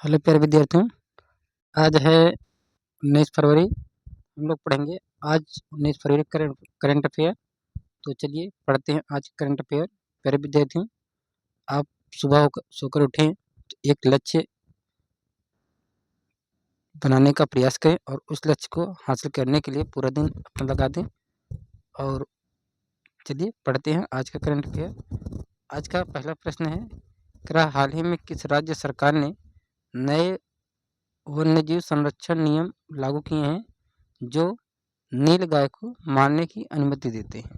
Hello प्यारे विद्यार्थियों, आज है 19 फरवरी। हम लोग पढ़ेंगे आज 19 फरवरी करंट अफेयर। तो चलिए पढ़ते हैं आज करंट अफेयर। प्यारे विद्यार्थियों, आप सुबह सोकर उठें तो एक लक्ष्य बनाने का प्रयास करें और उस लक्ष्य को हासिल करने के लिए पूरा दिन अपना लगा दें। और चलिए पढ़ते हैं आज का करंट अफेयर। आज का पहला प्रश्न है, क्या हाल ही में किस राज्य सरकार ने नए वन्यजीव संरक्षण नियम लागू किए हैं जो नीलगाय को मारने की अनुमति देते हैं?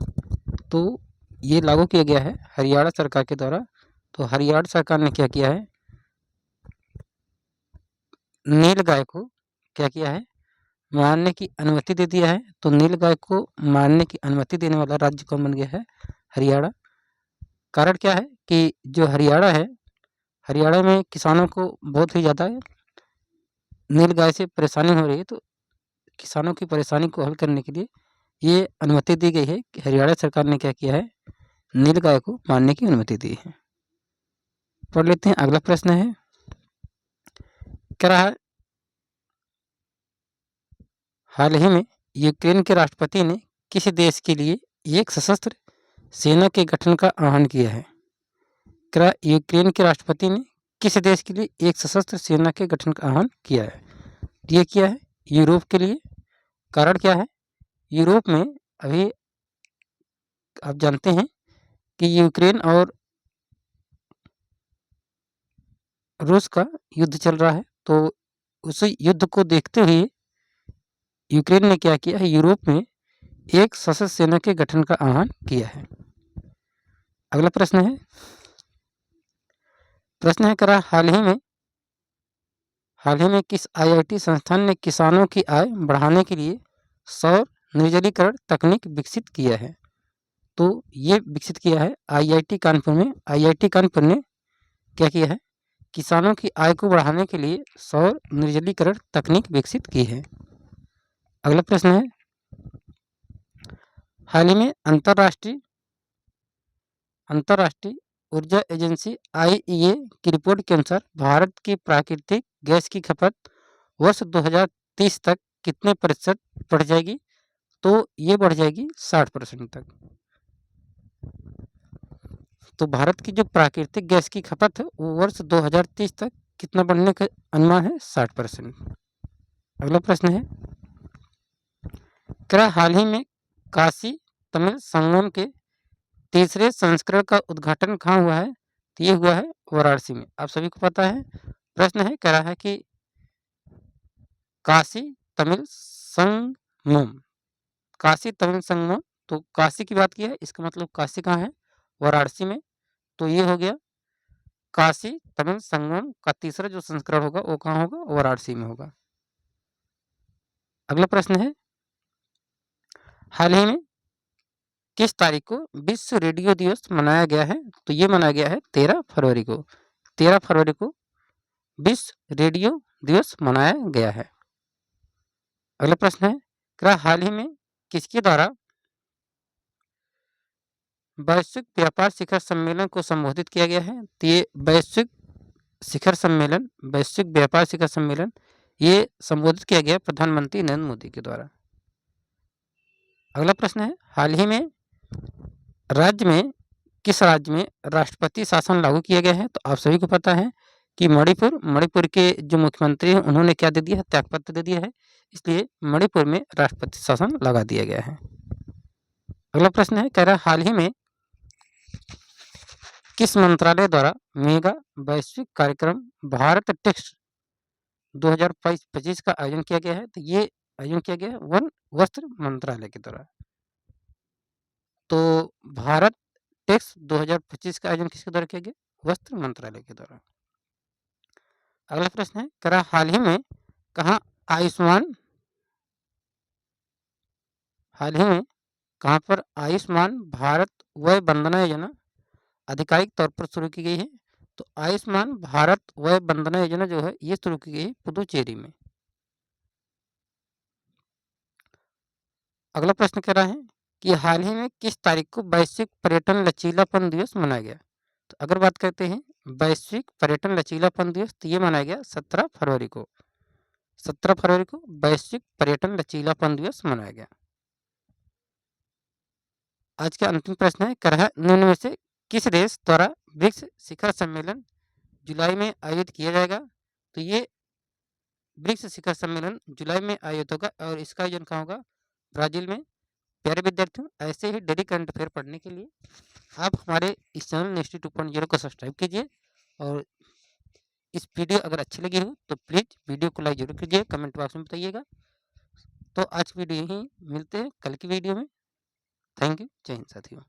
तो ये लागू किया गया है हरियाणा सरकार के द्वारा। तो हरियाणा सरकार ने क्या किया है, नीलगाय को क्या किया है, मारने की अनुमति दे दिया है। तो नीलगाय को मारने की अनुमति देने वाला राज्य कौन बन गया है? हरियाणा। कारण क्या है कि जो हरियाणा है, हरियाणा में किसानों को बहुत ही ज़्यादा नीलगाय से परेशानी हो रही है। तो किसानों की परेशानी को हल करने के लिए ये अनुमति दी गई है कि हरियाणा सरकार ने क्या किया है, नीलगाय को मारने की अनुमति दी है। पढ़ लेते हैं। अगला प्रश्न है, क्या हाल ही में यूक्रेन के राष्ट्रपति ने किस देश के लिए एक सशस्त्र सेना के गठन का आह्वान किया है? क्या यूक्रेन के राष्ट्रपति ने किस देश के लिए एक सशस्त्र सेना के गठन का आह्वान किया है? ये किया है यूरोप के लिए। कारण क्या है, यूरोप में अभी आप जानते हैं कि यूक्रेन और रूस का युद्ध चल रहा है। तो उस युद्ध को देखते हुए यूक्रेन ने क्या किया है, यूरोप में एक सशस्त्र सेना के गठन का आह्वान किया है। अगला प्रश्न है, करा हाल ही में किस आईआईटी संस्थान ने किसानों की आय बढ़ाने के लिए सौर निर्जलीकरण तकनीक विकसित किया है? तो ये विकसित किया है आईआईटी कानपुर में। आईआईटी कानपुर ने क्या किया है, किसानों की आय को बढ़ाने के लिए सौर निर्जलीकरण तकनीक विकसित की है। अगला प्रश्न है, हाल ही में अंतर्राष्ट्रीय ऊर्जा एजेंसी आईईए की रिपोर्ट के अनुसार भारत की प्राकृतिक गैस की खपत वर्ष 2030 तक कितने प्रतिशत बढ़ जाएगी? तो ये बढ़ जाएगी 60% तक। तो भारत की जो प्राकृतिक गैस की खपत है वो वर्ष 2030 तक कितना बढ़ने का अनुमान है? 60%। अगला प्रश्न है, क्या हाल ही में काशी तमिल संगम के तीसरे संस्करण का उद्घाटन कहाँ हुआ है? तो ये हुआ है वाराणसी में। आप सभी को पता है। प्रश्न है, कह रहा है कि काशी तमिल संगम, काशी तमिल संगम। तो काशी की बात की है, इसका मतलब काशी कहाँ है? वाराणसी में। तो ये हो गया काशी तमिल संगम का तीसरा जो संस्करण होगा वो कहाँ होगा? वाराणसी में होगा। अगला प्रश्न है, हाल ही में किस तारीख को विश्व रेडियो दिवस मनाया गया है? तो ये मनाया गया है 13 फरवरी को। 13 फरवरी को विश्व रेडियो दिवस मनाया गया है। अगला प्रश्न है, क्या हाल ही में किसके द्वारा वैश्विक व्यापार शिखर सम्मेलन को संबोधित किया गया है? तो ये वैश्विक व्यापार शिखर सम्मेलन ये संबोधित किया गया प्रधानमंत्री नरेंद्र मोदी के द्वारा। अगला प्रश्न है, हाल ही में किस राज्य में राष्ट्रपति शासन लागू किया गया है? तो आप सभी को पता है कि मणिपुर के जो मुख्यमंत्री हैं उन्होंने क्या दे दिया है? त्यागपत्र दे दिया है। इसलिए मणिपुर में राष्ट्रपति शासन लगा दिया गया है। अगला प्रश्न है, कह रहा हाल ही में किस मंत्रालय द्वारा मेगा वैश्विक कार्यक्रम भारत टेक्स 2025 का आयोजन किया गया है? तो ये आयोजन किया गया है वन वस्त्र मंत्रालय के द्वारा। तो भारत टेक्स 2025 का आयोजन किसके द्वारा किया गया? वस्त्र मंत्रालय के द्वारा। अगला प्रश्न है, क्या हाल ही में कहाँ पर आयुष्मान भारत वय वंदना योजना आधिकारिक तौर पर शुरू की गई है? तो आयुष्मान भारत वय वंदना योजना जो है ये शुरू की गई है पुदुचेरी में। अगला प्रश्न कह रहा है कि हाल ही में किस तारीख को वैश्विक पर्यटन लचीलापन दिवस मनाया गया? तो अगर बात करते हैं वैश्विक पर्यटन लचीलापन दिवस, तो ये मनाया गया 17 फरवरी को। 17 फरवरी को वैश्विक पर्यटन लचीलापन दिवस मनाया गया। आज का अंतिम प्रश्न है, निम्न में से किस देश द्वारा ब्रिक्स शिखर सम्मेलन जुलाई में आयोजित किया जाएगा? तो ये ब्रिक्स शिखर सम्मेलन जुलाई में आयोजित होगा और इसका आयोजन कहाँ होगा? ब्राजील में। प्यारे विद्यार्थियों, ऐसे ही डेली करंट अफेयर पढ़ने के लिए आप हमारे इस चैनल नेक्स्ट 2.0 को सब्सक्राइब कीजिए और इस वीडियो अगर अच्छी लगी हो तो प्लीज़ वीडियो को लाइक जरूर कीजिए, कमेंट बॉक्स में बताइएगा। तो आज की वीडियो यहीं मिलते हैं कल की वीडियो में। Thank you. जय हिंद साथियों।